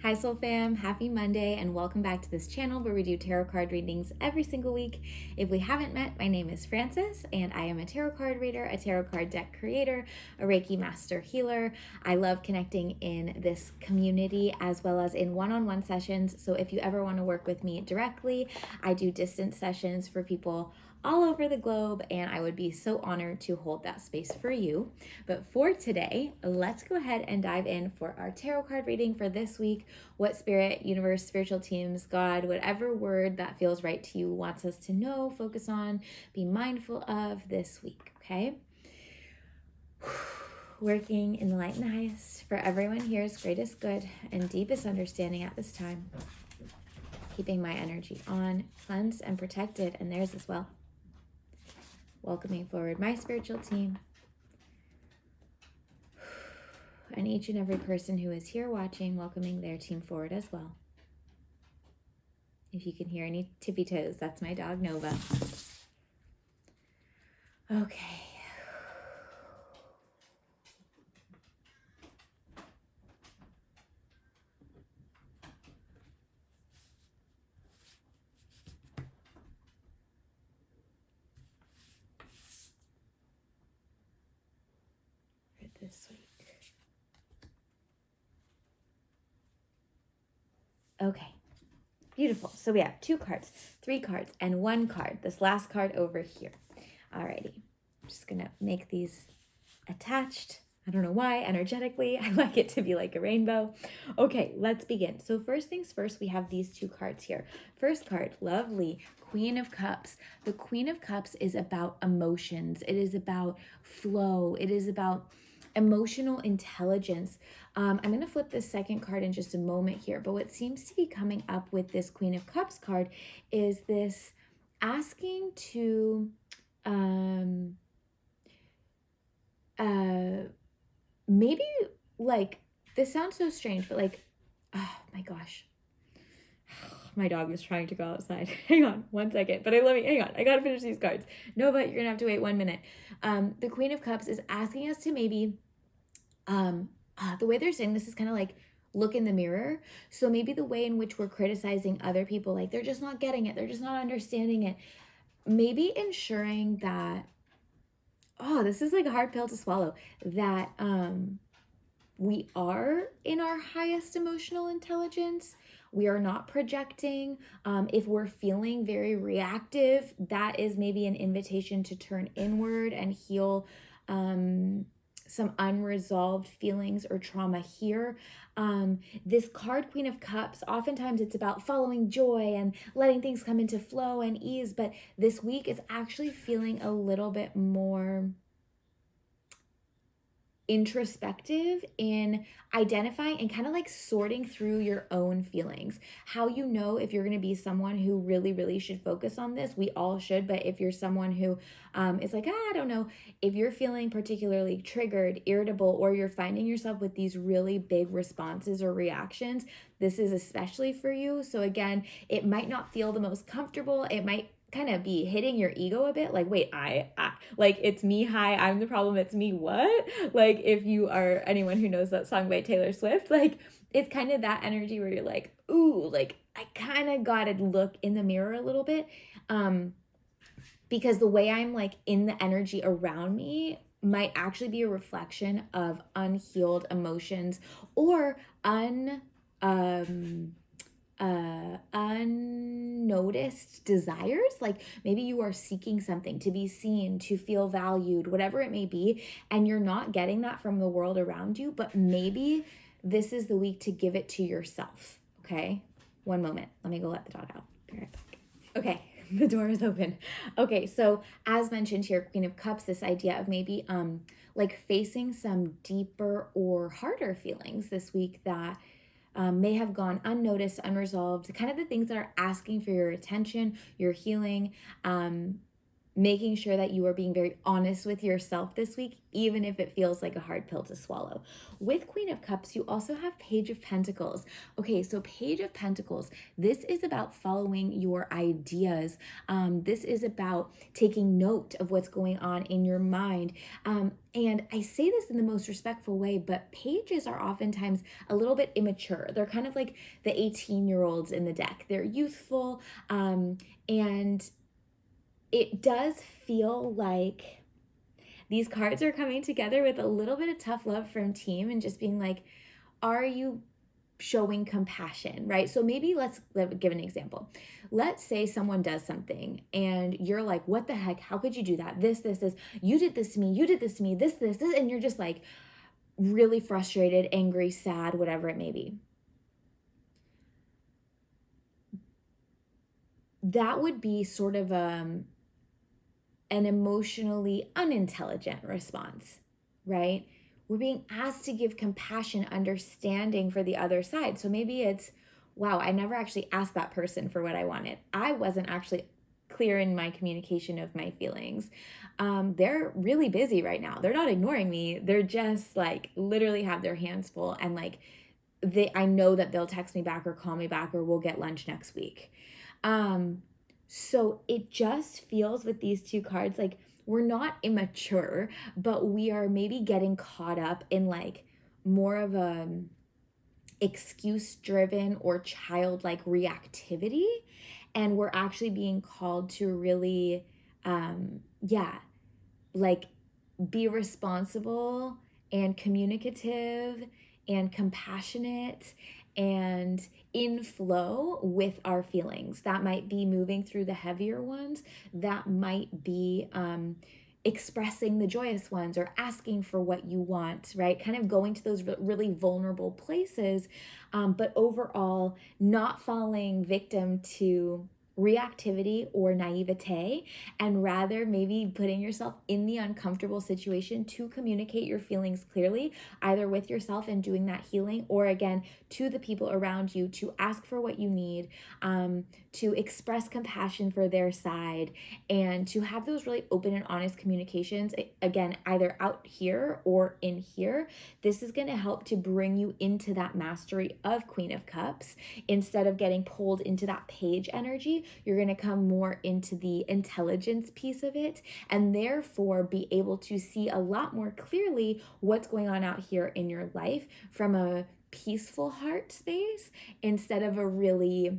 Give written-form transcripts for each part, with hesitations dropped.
Hi Soul Fam, happy Monday and welcome back to this channel where we do tarot card readings every single week. If we haven't met, my name is Frances and I am a tarot card reader, a tarot card deck creator, a Reiki master healer. I love connecting in this community as well as in one-on-one sessions. So if you ever want to work with me directly, I do distance sessions for people all over the globe, and I would be so honored to hold that space for you. But for today, let's go ahead and dive in for our tarot card reading for this week. What spirit, universe, spiritual teams, God, whatever word that feels right to you wants us to know, focus on, be mindful of this week, okay? Working in the light and the highest for everyone here's greatest good and deepest understanding at this time. Keeping my energy on, cleansed and protected, and theirs as well. Welcoming forward my spiritual team and each and every person who is here watching, welcoming their team forward as well. If you can hear any tippy toes, that's my dog Nova. Okay. For this week. Okay. Beautiful. So we have 2 cards, 3 cards, and 1 card. This last card over here. Alrighty. I'm just going to make these attached. I don't know why, energetically. I like it to be like a rainbow. Okay, let's begin. So first things first, we have these 2 cards here. First card, lovely, Queen of Cups. The Queen of Cups is about emotions. It is about flow. It is about emotional intelligence. I'm going to flip this second card in just a moment here, but what seems to be coming up with this Queen of Cups card is this asking to maybe, like, this sounds so strange, but like, oh my gosh, my dog is trying to go outside. Hang on 1 second, but hang on, I gotta finish these cards. Nova, you're gonna have to wait 1 minute. The Queen of Cups is asking us to maybe, the way they're saying this is kind of like, look in the mirror. So maybe the way in which we're criticizing other people, like they're just not getting it, they're just not understanding it, maybe ensuring that, oh, this is like a hard pill to swallow, that we are in our highest emotional intelligence. We are not projecting. If we're feeling very reactive, that is maybe an invitation to turn inward and heal some unresolved feelings or trauma here. This card, Queen of Cups, oftentimes it's about following joy and letting things come into flow and ease, but this week it's actually feeling a little bit more introspective in identifying and kind of like sorting through your own feelings. How you know if you're going to be someone who really should focus on this, we all should, but if you're someone who is like, I don't know, if you're feeling particularly triggered, irritable, or you're finding yourself with these really big responses or reactions, this is especially for you. So again, it might not feel the most comfortable. It might kind of be hitting your ego a bit, like, wait, I like, it's me, hi, I'm the problem, it's me, what? Like, if you are anyone who knows that song by Taylor Swift, like, it's kind of that energy where you're like, ooh, like, I kind of gotta look in the mirror a little bit, because the way I'm like in the energy around me might actually be a reflection of unhealed emotions or unnoticed desires. Like maybe you are seeking something to be seen, to feel valued, whatever it may be, and you're not getting that from the world around you, but maybe this is the week to give it to yourself. Okay, 1 moment, let me go let the dog out. Be right back. Okay, the door is open. Okay, so as mentioned here, Queen of Cups, this idea of maybe like facing some deeper or harder feelings this week that may have gone unnoticed, unresolved, kind of the things that are asking for your attention, your healing. making sure that you are being very honest with yourself this week, even if it feels like a hard pill to swallow. With Queen of Cups, you also have Page of Pentacles. Okay, so Page of Pentacles, this is about following your ideas. This is about taking note of what's going on in your mind. And I say this in the most respectful way, but pages are oftentimes a little bit immature. They're kind of like the 18-year-olds in the deck. They're youthful, and it does feel like these cards are coming together with a little bit of tough love from team and just being like, are you showing compassion, right? So maybe let's give an example. Let's say someone does something and you're like, what the heck? How could you do that? This, you did this to me, you did this to me, this, and you're just like really frustrated, angry, sad, whatever it may be. That would be sort of an emotionally unintelligent response, right? We're being asked to give compassion, understanding for the other side. So maybe it's, wow, I never actually asked that person for what I wanted. I wasn't actually clear in my communication of my feelings. They're really busy right now. They're not ignoring me. They're just like literally have their hands full, and like I know that they'll text me back or call me back or we'll get lunch next week. So it just feels with these two cards like we're not immature, but we are maybe getting caught up in like more of a excuse driven or childlike reactivity, and we're actually being called to really like be responsible and communicative and compassionate and in flow with our feelings. That might be moving through the heavier ones. That might be expressing the joyous ones or asking for what you want, right? Kind of going to those really vulnerable places, but overall not falling victim to reactivity or naivete, and rather maybe putting yourself in the uncomfortable situation to communicate your feelings clearly, either with yourself and doing that healing, or again to the people around you to ask for what you need, to express compassion for their side, and to have those really open and honest communications, again, either out here or in here. This is going to help to bring you into that mastery of Queen of Cups. Instead of getting pulled into that page energy, you're going to come more into the intelligence piece of it, and therefore be able to see a lot more clearly what's going on out here in your life from a peaceful heart space, instead of a really,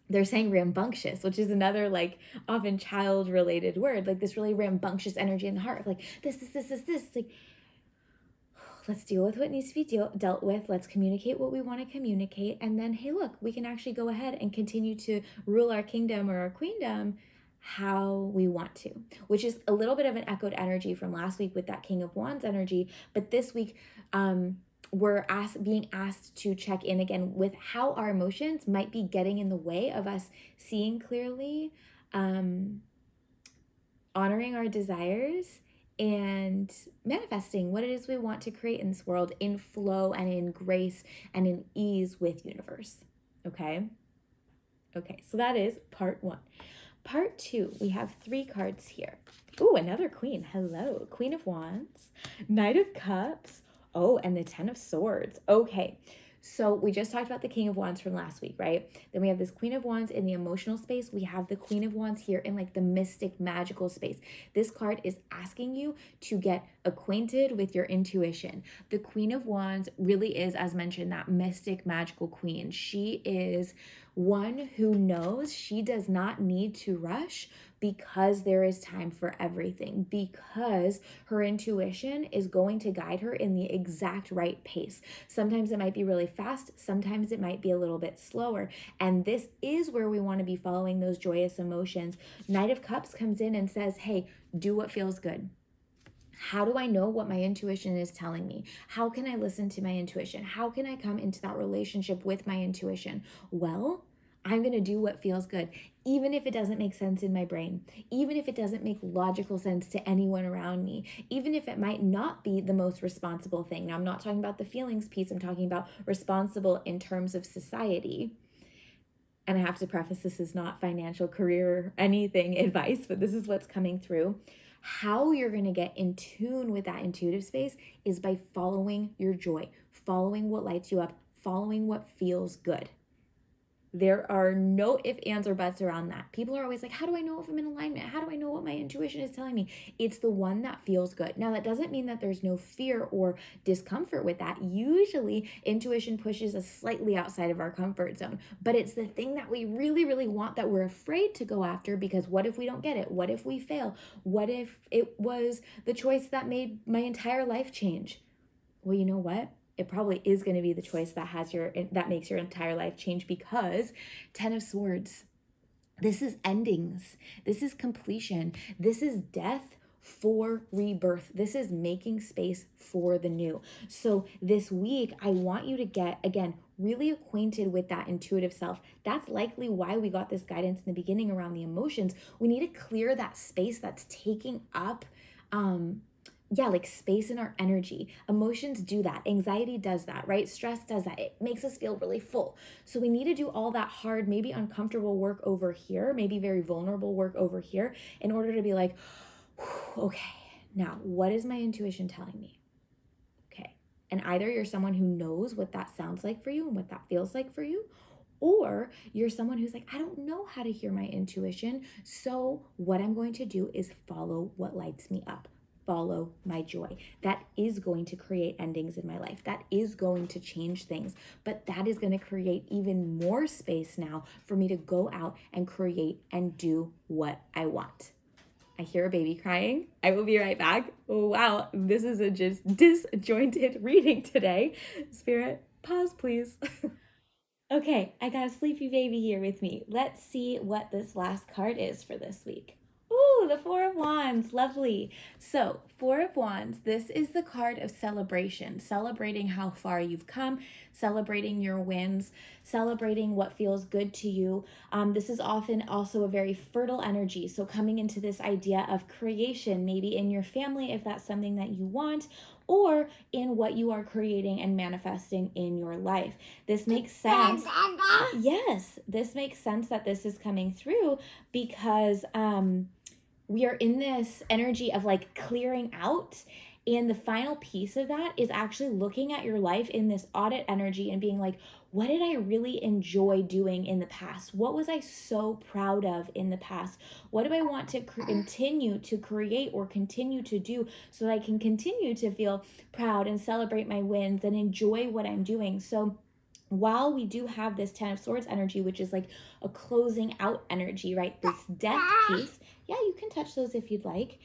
they're saying rambunctious, which is another like often child related word, like this really rambunctious energy in the heart of like this. It's like, let's deal with what needs to be dealt with. Let's communicate what we want to communicate. And then, hey, look, we can actually go ahead and continue to rule our kingdom or our queendom how we want to, which is a little bit of an echoed energy from last week with that King of Wands energy. But this week, we're being asked to check in again with how our emotions might be getting in the way of us seeing clearly, honoring our desires, and manifesting what it is we want to create in this world in flow and in grace and in ease with universe. Okay, so that is part one. Part two, we have 3 cards here. Ooh, another queen. Hello. Queen of Wands, Knight of Cups. Oh, and the 10 of Swords. Okay. So we just talked about the King of Wands from last week, right? Then we have this Queen of Wands in the emotional space. We have the Queen of Wands here in like the mystic, magical space. This card is asking you to get acquainted with your intuition. The Queen of Wands really is, as mentioned, that mystic, magical queen. She is one who knows she does not need to rush, because there is time for everything, because her intuition is going to guide her in the exact right pace. Sometimes it might be really fast, sometimes it might be a little bit slower, and this is where we want to be following those joyous emotions. Knight of Cups comes in and says, hey, do what feels good. How do I know what my intuition is telling me? How can I listen to my intuition? How can I come into that relationship with my intuition? Well, I'm going to do what feels good, even if it doesn't make sense in my brain, even if it doesn't make logical sense to anyone around me, even if it might not be the most responsible thing. Now, I'm not talking about the feelings piece. I'm talking about responsible in terms of society. and I have to preface, this is not financial, career, anything advice, but this is what's coming through. How you're going to get in tune with that intuitive space is by following your joy, following what lights you up, following what feels good. There are no ifs, ands, or buts around that. People are always like, how do I know if I'm in alignment? How do I know what my intuition is telling me? It's the one that feels good. Now, that doesn't mean that there's no fear or discomfort with that. Usually, intuition pushes us slightly outside of our comfort zone, but it's the thing that we really, really want that we're afraid to go after, because what if we don't get it? What if we fail? What if it was the choice that made my entire life change? Well, you know what? It probably is going to be the choice that makes your entire life change, because 10 of Swords, this is endings. This is completion. This is death for rebirth. This is making space for the new. So this week, I want you to get, again, really acquainted with that intuitive self. That's likely why we got this guidance in the beginning around the emotions. We need to clear that space that's taking up, like space in our energy. Emotions do that. Anxiety does that, right? Stress does that. It makes us feel really full. So we need to do all that hard, maybe uncomfortable work over here, maybe very vulnerable work over here, in order to be like, okay, now what is my intuition telling me? Okay. And either you're someone who knows what that sounds like for you and what that feels like for you, or you're someone who's like, I don't know how to hear my intuition. So what I'm going to do is follow what lights me up. Follow my joy. That is going to create endings in my life. That is going to change things, but that is going to create even more space now for me to go out and create and do what I want. I hear a baby crying. I will be right back. Oh, wow, this is a just disjointed reading today. Spirit, pause, please. Okay, I got a sleepy baby here with me. Let's see what this last card is for this week. Ooh, the Four of Wands, lovely. So, Four of Wands, this is the card of celebration, celebrating how far you've come, celebrating your wins, celebrating what feels good to you. This is often also a very fertile energy. So coming into this idea of creation, maybe in your family, if that's something that you want, or in what you are creating and manifesting in your life. This makes sense. Yes, this makes sense that this is coming through, because we are in this energy of like clearing out. And the final piece of that is actually looking at your life in this audit energy and being like, what did I really enjoy doing in the past? What was I so proud of in the past? What do I want to continue to create or continue to do so that I can continue to feel proud and celebrate my wins and enjoy what I'm doing? So while we do have this 10 of Swords energy, which is like a closing out energy, right? This death piece. Yeah, you can touch those if you'd like.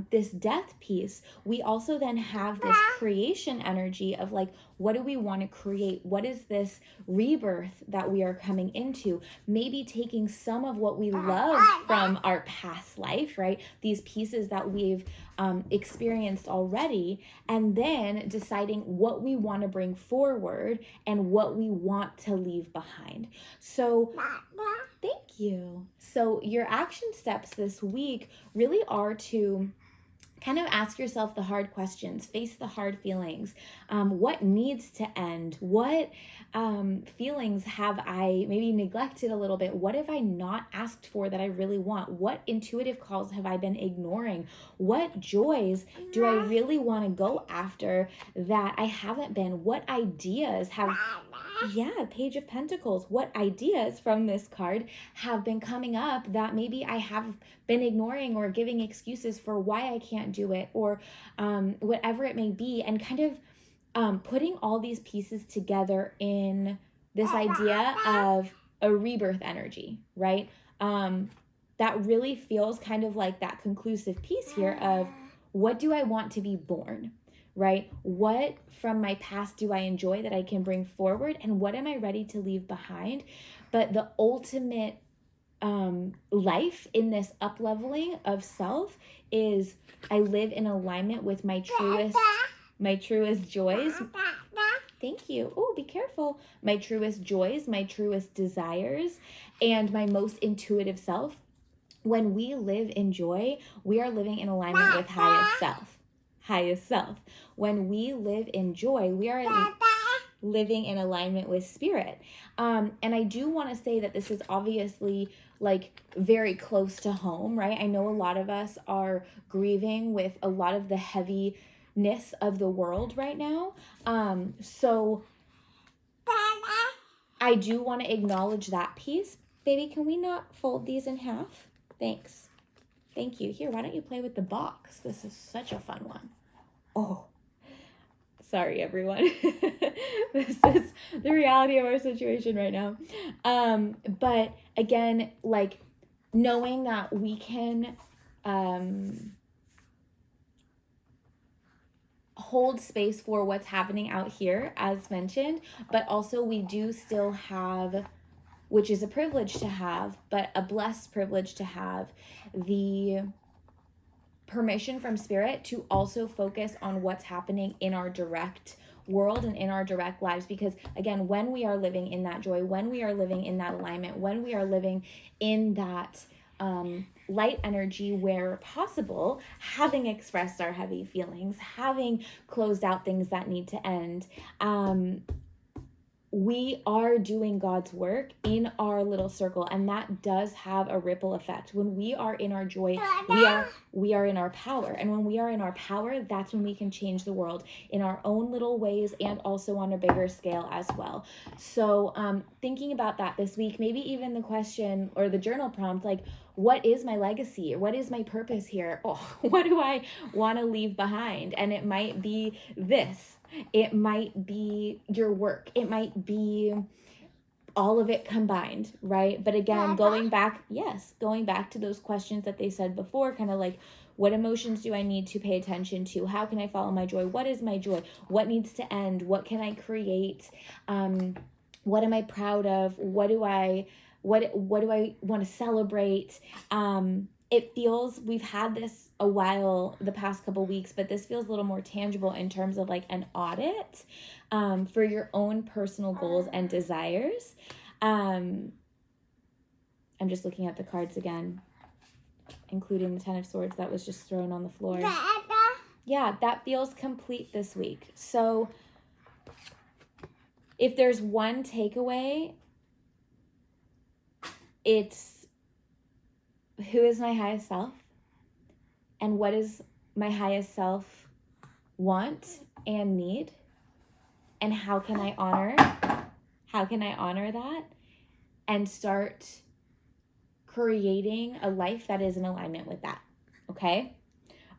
This death piece, we also then have this creation energy of like, what do we want to create? What is this rebirth that we are coming into? Maybe taking some of what we loved from our past life, right? These pieces that we've experienced already, and then deciding what we want to bring forward and what we want to leave behind. So thank you. So your action steps this week really are to kind of ask yourself the hard questions, face the hard feelings. What needs to end? What feelings have I maybe neglected a little bit? What have I not asked for that I really want? What intuitive calls have I been ignoring? What joys do I really want to go after that I haven't been? What ideas have... Yeah, Page of Pentacles. What ideas from this card have been coming up that maybe I have been ignoring or giving excuses for why I can't do it, or whatever it may be, and kind of putting all these pieces together in this idea of a rebirth energy, right? That really feels kind of like that conclusive piece here of, what do I want to be born? Right? What from my past do I enjoy that I can bring forward, and what am I ready to leave behind? But the ultimate life in this up-leveling of self is, I live in alignment with my truest joys. Thank you. Oh, be careful. My truest joys, my truest desires, and my most intuitive self. When we live in joy, we are living in alignment with highest self. When we live in joy, we are living in alignment with spirit. And I do want to say that this is obviously like very close to home, right? I know a lot of us are grieving with a lot of the heaviness of the world right now. So I do want to acknowledge that piece. Baby, can we not fold these in half? Thanks. Thank you. Here, why don't you play with the box? This is such a fun one. Oh, sorry, everyone. This is the reality of our situation right now. But again, like knowing that we can hold space for what's happening out here, as mentioned, but also we do still have, which is a privilege to have, but a blessed privilege to have, the permission from spirit to also focus on what's happening in our direct world and in our direct lives. Because again, when we are living in that joy, when we are living in that alignment, when we are living in that light energy, where possible, having expressed our heavy feelings, having closed out things that need to end, we are doing God's work in our little circle, and that does have a ripple effect. When we are in our joy, we are in our power, and when we are in our power, that's when we can change the world in our own little ways and also on a bigger scale as well. So thinking about that this week, maybe even the question or the journal prompt, like, what is my legacy? What is my purpose here? Oh, what do I want to leave behind? And it might be this. It might be your work. It might be all of it combined, right? But again, going back to those questions that they said before, kind of like, what emotions do I need to pay attention to? How can I follow my joy? What is my joy? What needs to end? What can I create? What am I proud of? What do I want to celebrate? It feels, we've had this a while, the past couple weeks, but this feels a little more tangible in terms of like an audit for your own personal goals and desires. I'm just looking at the cards again, including the 10 of Swords that was just thrown on the floor. Yeah, that feels complete this week. So if there's one takeaway, it's, who is my highest self? And what does my highest self want and need? And how can I honor that and start creating a life that is in alignment with that? Okay,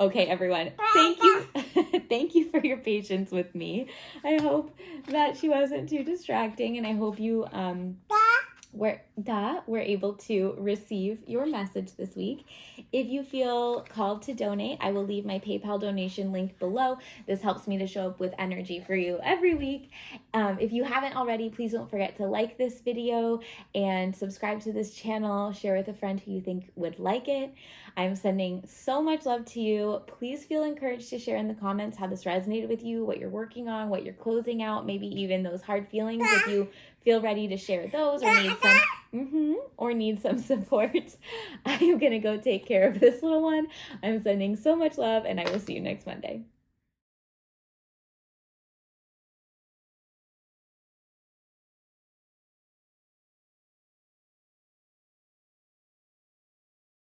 everyone. Thank you. Thank you for your patience with me. I hope that she wasn't too distracting, and I hope you we're able to receive your message this week. If you feel called to donate, I will leave my PayPal donation link below. This helps me to show up with energy for you every week. If you haven't already, please don't forget to like this video and subscribe to this channel. Share with a friend who you think would like it. I'm sending so much love to you. Please feel encouraged to share in the comments how this resonated with you, what you're working on, what you're closing out, maybe even those hard feelings if you feel ready to share those or need some support. I am going to go take care of this little one. I'm sending so much love, and I will see you next Monday.